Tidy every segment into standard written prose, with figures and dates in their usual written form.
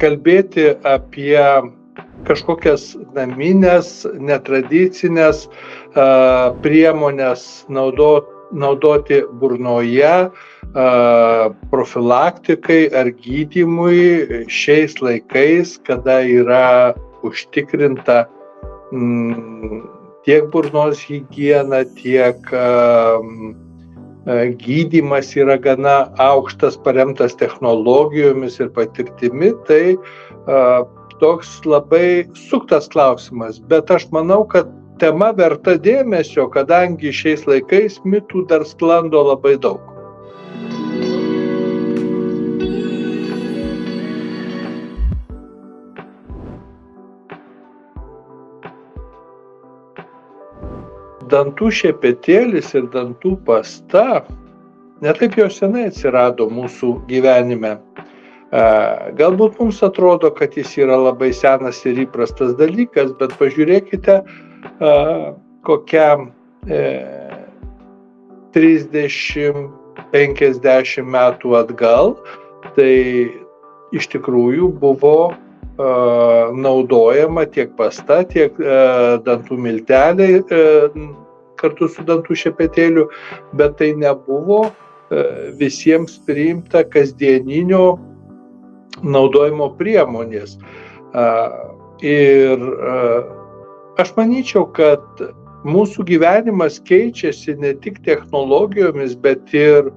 kalbėti apie kažkokias naminės, netradicinės priemonės naudoti burnoje profilaktikai ar gydymui šiais laikais, kada yra užtikrinta tiek burnos higiena, tiek gydymas yra gana aukštas, paremtas technologijomis ir patirtimi, tai toks labai suktas klausimas. Bet aš manau, kad tema verta dėmesio, kadangi šiais laikais mitų dar sklando labai daug. Dantų šepetėlis ir dantų pasta netaip jau senai atsirado mūsų gyvenime. Galbūt mums atrodo, kad jis yra labai senas ir įprastas dalykas, bet pažiūrėkite, kokią 30-50 metų atgal, tai iš tikrųjų buvo naudojama tiek pasta, tiek dantų milteliai kartu su dantų šepetėliu, bet tai nebuvo visiems priimta kasdieninio naudojimo priemonės. Ir aš manyčiau, kad mūsų gyvenimas keičiasi ne tik technologijomis, bet ir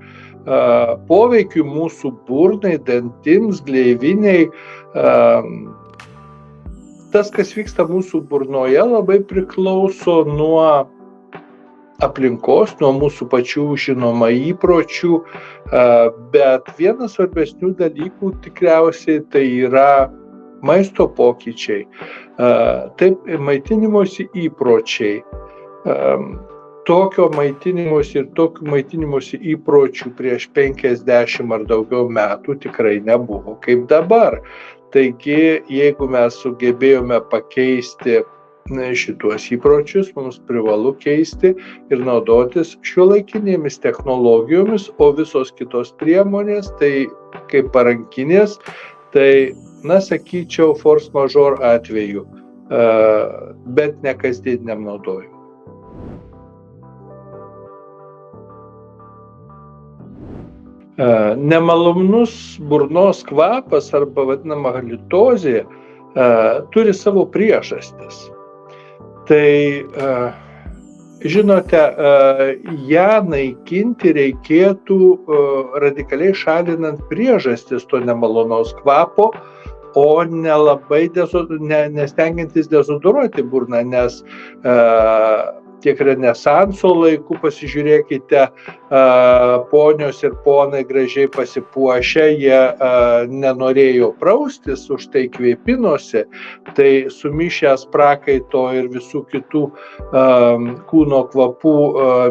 poveikiu mūsų burnai, dantims, gleiviniai. Tas, kas vyksta mūsų burnoje, labai priklauso nuo aplinkos, nuo mūsų pačių žinoma įpročių, bet vienas svarbesnių dalykų tikriausiai tai yra maisto pokyčiai, taip maitinimosi įpročiai. Tokio maitinimosi ir tokių maitinimosi įpročių prieš 50 ar daugiau metų tikrai nebuvo kaip dabar. Taigi, jeigu mes sugebėjome pakeisti šituos įpročius, mums privalu keisti ir naudotis šiuolaikinėmis technologijomis, o visos kitos priemonės, tai kaip parankinės, tai, sakyčiau, force majeure atveju, bet ne kasdieniniam naudojimui. Nemalonus burnos kvapas arba vadinama halitozė turi savo priežastis. Tai, žinote, ją naikinti reikėtų radikaliai šalinant priežastis to nemalonaus kvapo, o nestengiantis dezodoruoti burną, nes tiek Renesanso laikų, pasižiūrėkite, ponios ir ponai gražiai pasipuošę, jie nenorėjo praustis, už tai kvėpinosi, tai sumišęs prakaito ir visų kitų kūno kvapų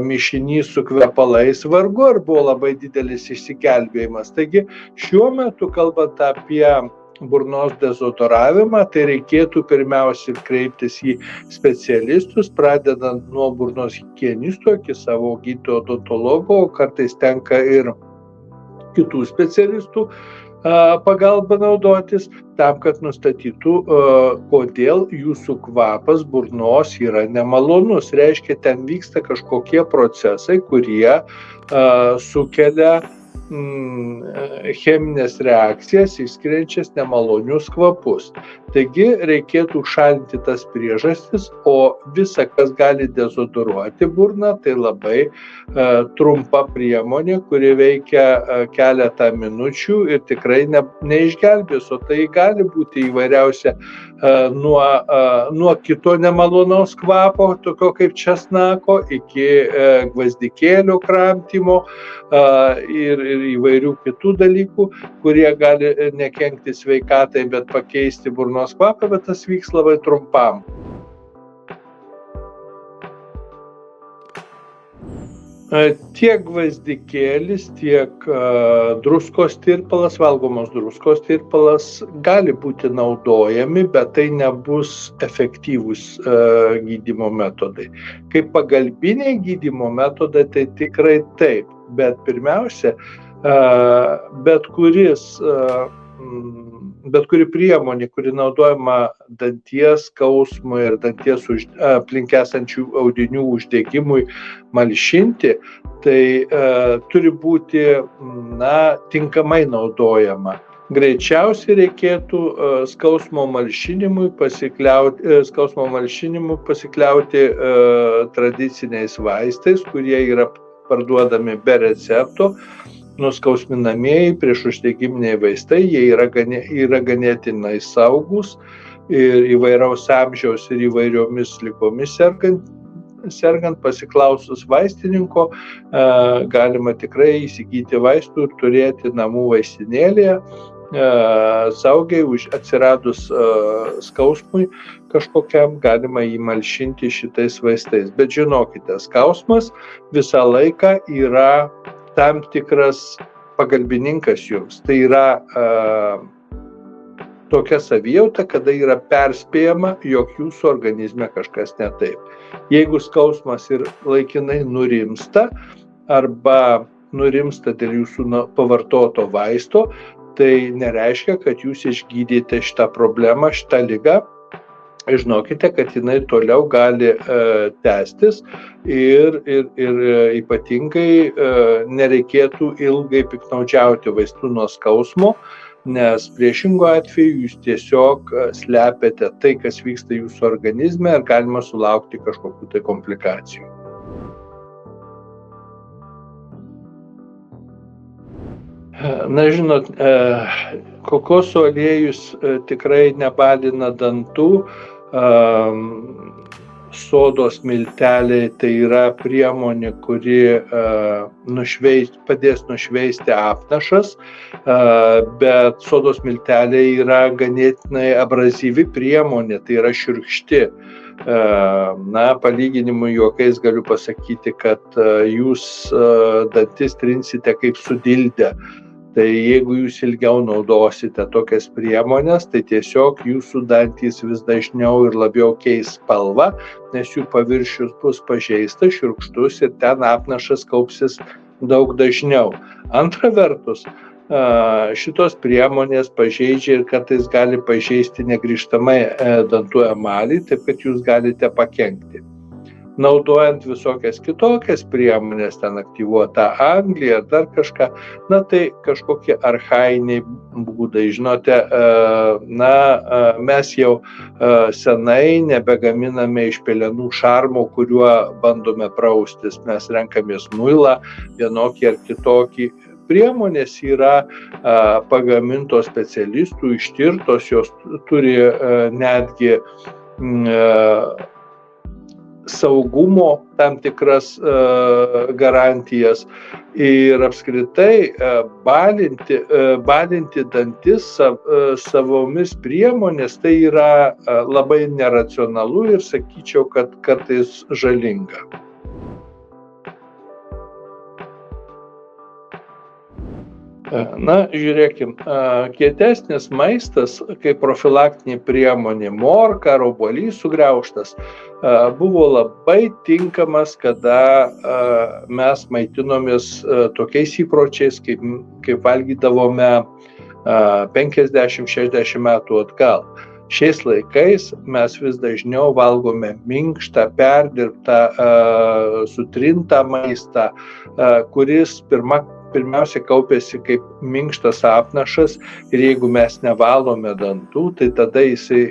mišinys su kvepalais vargu ar buvo labai didelis išsigelbėjimas. Taigi šiuo metu, kalbant apie burnos dezodoravimą, tai reikėtų pirmiausia kreiptis į specialistus, pradedant nuo burnos higienisto iki savo gydytojo odontologo, kartais tenka ir kitų specialistų pagalba naudotis, tam, kad nustatytų, kodėl jūsų kvapas burnos yra nemalonus. Reiškia, ten vyksta kažkokie procesai, kurie sukelia cheminės reakcijas, išskiriančias nemalonius kvapus. Taigi reikėtų šalinti tas priežastis, o visa, kas gali dezodoruoti burną, tai labai trumpa priemonė, kuri veikia keletą minučių ir tikrai neišgelbės, o tai gali būti įvairiausia nuo kito nemalonaus kvapo, tokio kaip česnako, iki gvazdikėlių kramtymo ir įvairių kitų dalykų, kurie gali nekenkti sveikatai, bet pakeisti burnos kvapą, bet tas vyks labai trumpam. Tiek gvazdikėlis, tiek druskos tirpalas, valgomos druskos tirpalas gali būti naudojami, bet tai nebus efektyvūs gydymo metodai. Kaip pagalbiniai gydymo metodai, tai tikrai taip, bet pirmiausia, bet kuris bet kuri priemonė, kuri naudojama danties skausmui ir danties aplink esančių audinių uždegimui malšinti, tai turi būti tinkamai naudojama. Greičiausiai reikėtų skausmo malšinimui pasikliauti tradiciniais vaistais, kurie yra parduodami be recepto. Nuskausminamieji priešuždegiminiai vaistai, jie yra ganėtinai saugus ir įvairaus amžiaus ir įvairiomis ligomis sergant pasiklausus vaistininko, galima tikrai įsigyti vaistų ir turėti namų vaistinėlėje, saugiai atsiradus skausmui kažkokiam galima jį malšinti šitais vaistais. Bet žinokite, skausmas visą laiką yra tam tikras pagalbininkas jums. Tai yra tokia savijauta, kada yra perspėjama, jog jūsų organizme kažkas ne taip. Jeigu skausmas ir laikinai nurimsta arba nurimsta dėl jūsų pavartoto vaisto, tai nereiškia, kad jūs išgydėte šitą problemą, šitą ligą. Žinokite, kad jinai toliau gali tęstis ir ypatingai nereikėtų ilgai piktnaudžiauti vaistų nuo skausmo, nes priešingu atveju jūs tiesiog slepiate tai, kas vyksta jūsų organizme ir galima sulaukti kažkokių tai komplikacijų. Na, žinot, kokosų aliejus tikrai nebalina dantų. Sodos milteliai tai yra priemonė, kuri padės nušveisti apnašas, bet sodos milteliai yra ganėtinai abrazyvi priemonė, tai yra šiurkšti. Palyginimui juokais galiu pasakyti, kad jūs dantis trinsite kaip sudildę. Tai jeigu jūs ilgiau naudosite tokias priemonės, tai tiesiog jūsų dantys vis dažniau ir labiau keis spalvą, nes jų paviršius bus pažeistas, šiurkštus ir ten apnašas kaupsis daug dažniau. Antra vertus, šitos priemonės pažeidžia ir kartais gali pažeisti negrįžtamai dantų emalį, taip kad jūs galite pakenkti. Naudojant visokias kitokias priemonės, ten aktyvuotą anglį ar dar kažką, tai kažkokie archainiai būdai. Žinote, mes jau senai nebegaminame iš pelenų šarmo, kuriuo bandome praustis. Mes renkamės muilą, vienokį ar kitokį. Priemonės yra pagamintos specialistų, ištirtos, jos turi netgi saugumo tam tikras garantijas ir apskritai balinti dantis savomis priemonės tai yra labai neracionalu ir sakyčiau, kad kartais žalinga. Žiūrėkim, kietesnis maistas, kaip profilaktinė priemonė, morka ar obuolys sugraužtas, buvo labai tinkamas, kada mes maitinomės tokiais įpročiais, kaip valgydavome 50-60 metų atgal. Šiais laikais mes vis dažniau valgome minkštą, perdirbtą, sutrintą maistą, kuris pirmiausia kaupiasi kaip minkštas apnašas ir jeigu mes nevalome dantų, tai tada jisai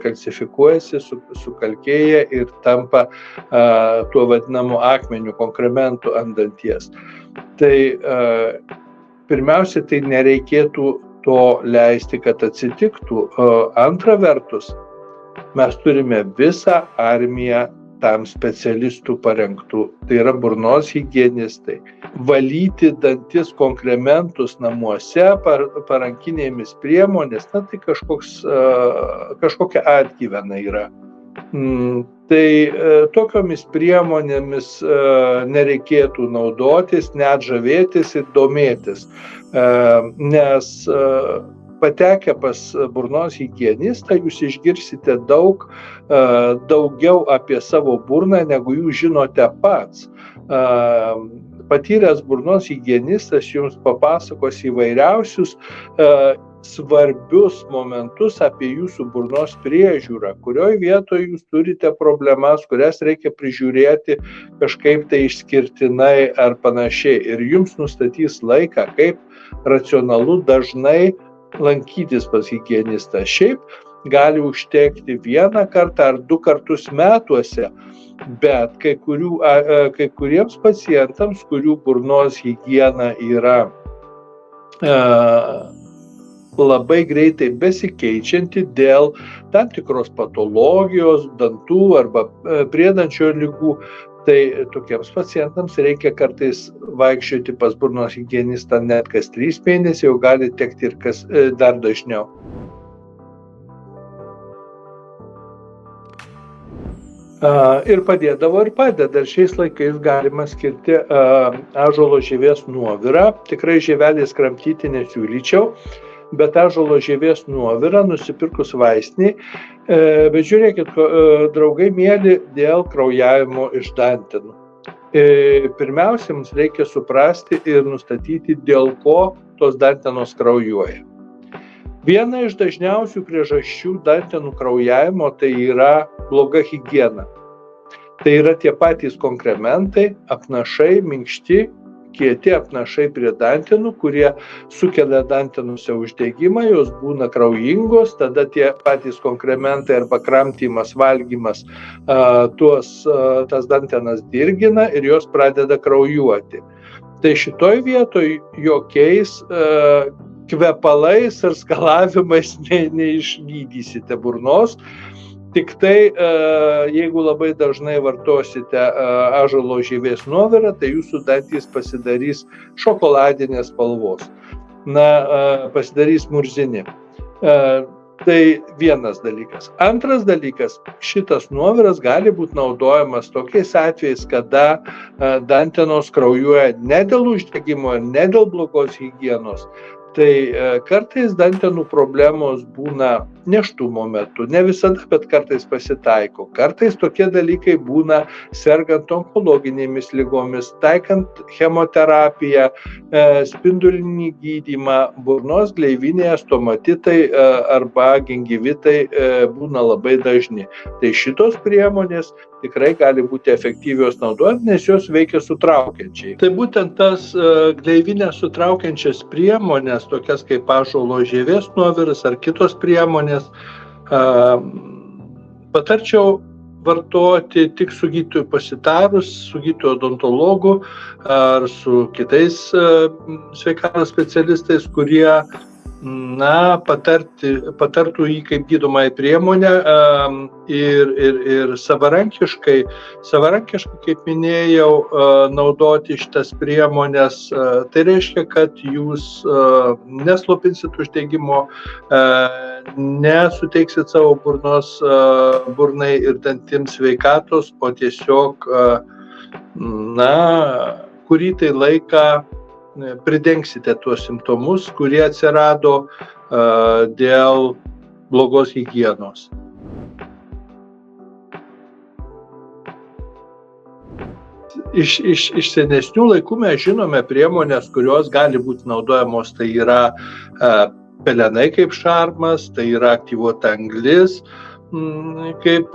kalcifikuojasi, sukalkėja ir tampa tuo vadinamu akmeniu, konkrementu ant danties. Tai pirmiausia, tai nereikėtų to leisti, kad atsitiktų. Antra vertus, mes turime visą armiją tam specialistų parengtų, tai yra burnos higienistai. Valyti dantis konkrementus namuose parankinėmis priemonės, tai kažkokia atgyvena yra. Tai tokiomis priemonėmis nereikėtų naudotis, net žavėtis ir domėtis, nes patekę pas burnos higienistą, jūs išgirsite daugiau apie savo burną, negu jūs žinote pats. patyręs burnos higienistas jums papasakos įvairiausius svarbius momentus apie jūsų burnos priežiūrą, kurioj vietoje jūs turite problemas, kurias reikia prižiūrėti kažkaip tai išskirtinai ar panašiai. Ir jums nustatys laiką, kaip racionalu dažnai lankytis pas higienistą. Šiaip gali užtekti 1 kartą ar 2 kartus metuose, bet kai kuriems pacientams, kurių burnos higiena yra labai greitai besikeičianti dėl tam tikros patologijos, dantų arba priedančio ligų, tai tokiems pacientams reikia kartais vaikščioti pas burnos higienistą net kas 3 mėnesiai, jau gali tekti ir kas dar dažniau. Ir padėdavo ir padeda. Šiais laikais galima skirti ąžuolo žievės nuovirą. Tikrai žievelės kramtyti nesiūlyčiau, bet ąžuolo žievės nuovirą nusipirkus vaistinėj. Bet žiūrėkit, draugai mieli, dėl kraujavimo iš dantenų. Pirmiausia, mums reikia suprasti ir nustatyti, dėl ko tos dantenos kraujuoja. Viena iš dažniausių priežasčių dantenų kraujavimo tai yra bloga higiena. Tai yra tie patys konkrementai, apnašai, minkšti, kieti apnašai prie dantenų, kurie sukelia dantenose uždegimą, jos būna kraujingos, tada tie patys konkrementai arba kramtymas, valgymas tas dantenas dirgina ir jos pradeda kraujuoti. Tai šitoj vietoj jokiais kvepalais ar skalavimais neišgydysite burnos. Tik tai, jeigu labai dažnai vartosite ąžuolo žievės nuovirą, tai jūsų dantys pasidarys šokoladinės spalvos. Pasidarys murzini. Tai vienas dalykas. Antras dalykas, šitas nuoviras gali būti naudojamas tokiais atvejais, kada dantenos kraujuoja ne dėl uždegimo, ne dėl blogos higienos. Tai kartais dantenų problemos būna nėštumo metu, ne visada, bet kartais pasitaiko. Kartais tokie dalykai būna sergant onkologinėmis ligomis, taikant chemoterapiją, spindulinį gydymą, burnos gleivinėje stomatitai arba gingivitai būna labai dažni. Tai šitos priemonės tikrai gali būti efektyvios naudojant, nes jos veikia sutraukiančiai. Tai būtent tas gleivinę sutraukiančias priemonės, tokias kaip ąžuolo žievės nuoviras ar kitos priemonės, patarčiau vartoti tik su gydytoju pasitarus, su gydytoju odontologu ar su kitais sveikatos specialistais, kurie patartų jį kaip gydomąją priemonę ir savarankiškai, kaip minėjau, naudoti šitas priemonės. Tai reiškia, kad jūs neslopinsit uždegimo, nesuteiksit savo burnai ir dantims sveikatos, o tiesiog, kurį tai laiką pridengsite tuos simptomus, kurie atsirado dėl blogos higienos. Iš senesnių laikų mes žinome priemonės, kurios gali būti naudojamos, tai yra pelenai kaip šarmas, tai yra aktyvuota anglis kaip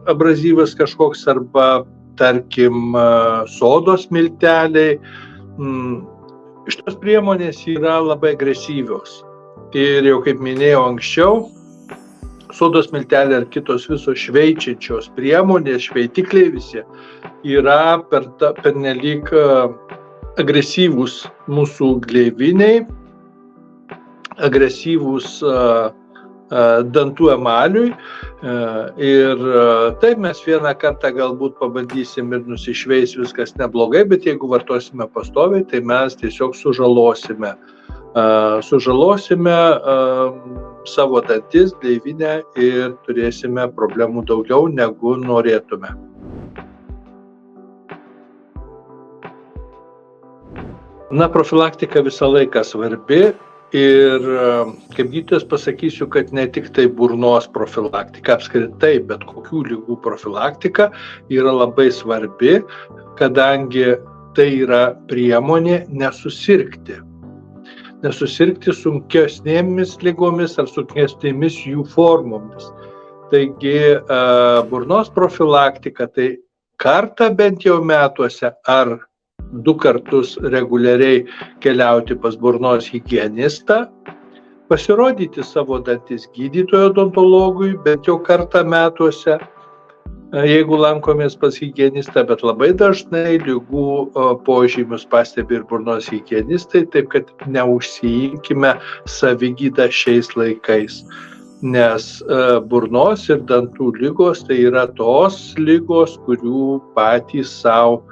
abrazyvas kažkoks arba, tarkim, sodos milteliai. Šitos priemonės yra labai agresyvios. Ir jau kaip minėjau anksčiau, sodos milteliai ar kitos visos šveičiančios priemonės, šveitikliai visi, yra pernelyg agresyvūs mūsų gleiviniai, agresyvūs dantų emaliui. Ir taip mes vieną kartą galbūt pabandysim ir nusišveis viskas neblogai, bet jeigu vartosime pastoviai, tai mes tiesiog sužalosime savo dantis, gleivinę ir turėsime problemų daugiau negu norėtume. Profilaktika visą laiką svarbi. Ir kaip gydytojas pasakysiu, kad ne tik tai burnos profilaktika, apskritai bet kokių ligų profilaktika yra labai svarbi, kadangi tai yra priemonė nesusirgti. Nesusirgti sunkesnėmis ligomis ar sunkesnėmis jų formomis. Taigi burnos profilaktika tai kartą bent jau metuose ar 2 kartus reguliariai keliauti pas burnos higienistą, pasirodyti savo dantis gydytojo odontologui bent jau kartą metuose, jeigu lankomės pas higienistą, bet labai dažnai ligų požymius pastebi ir burnos higienistai, taip kad neužsiimkime savigydą šiais laikais. Nes burnos ir dantų ligos tai yra tos ligos, kurių patys savo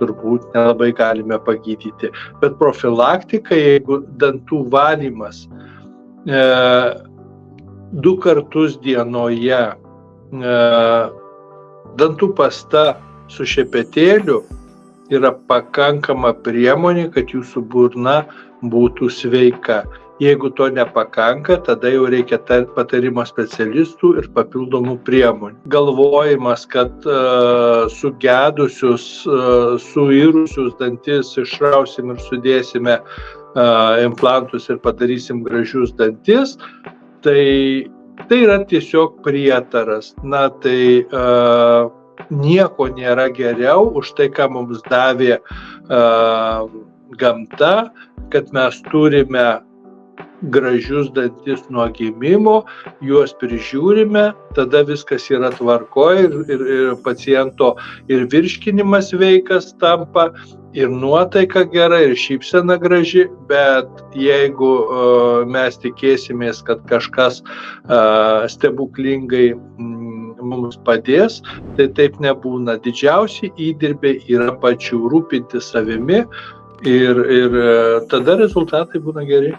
turbūt nelabai galime pagydyti. Bet profilaktika, jeigu dantų valymas 2 kartus dienoje, dantų pasta su šepetėliu yra pakankama priemonė, kad jūsų burna būtų sveika. Jeigu to nepakanka, tada jau reikia patarimo specialistų ir papildomų priemonių. Galvojimas, kad sugedusius, suirusius dantis išrausim ir sudėsime implantus ir padarysim gražius dantis, tai yra tiesiog prietaras. Na, tai nieko nėra geriau už tai, ką mums davė gamta, kad mes turime gražius dantis nuo gimimo, juos prižiūrime, tada viskas yra tvarkoj ir paciento ir virškinimas sveikas tampa, ir nuotaika gera, ir šypsena graži, bet jeigu mes tikėsimės, kad kažkas stebuklingai mums padės, tai taip nebūna. Didžiausi įdirbiai yra pačių rūpintis savimi ir tada rezultatai būna geri.